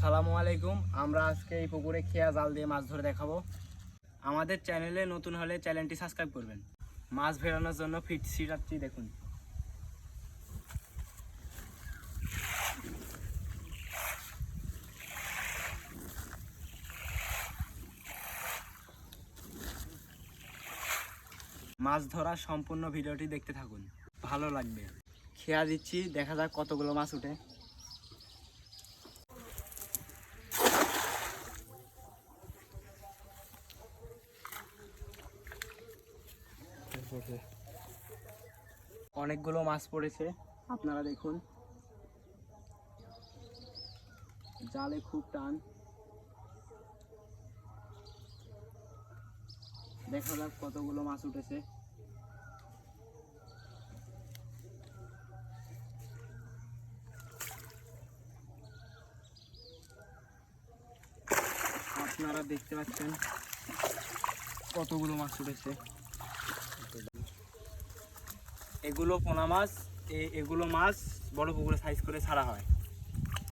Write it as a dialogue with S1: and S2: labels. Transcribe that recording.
S1: আসসালামু আলাইকুম। আমরা আজকে এই পুকুরে খেয়া জাল দিয়ে মাছ ধরে দেখাবো। আমাদের চ্যানেলে নতুন হলে চ্যানেলটি সাবস্ক্রাইব করবেন। মাছ ভেড়ানোর জন্য ফিট সিটাচ্ছি দেখুন। মাছ ধরার সম্পূর্ণ ভিডিওটি দেখতে থাকুন, ভালো লাগবে। খেয়া দিচ্ছি, দেখা যাক কতগুলো মাছ উঠে। অনেকগুলো মাছ পড়েছে, আপনারা দেখুন। জালে খুব টান, দেখা যাক কতগুলো মাছ উঠেছে। আপনারা দেখতে পাচ্ছেন কতগুলো মাছ উঠেছে। এগুলো পোনা মাছ, এগুলো মাছ বড় পুকুরে সাইজ করে ছাড়া হয়।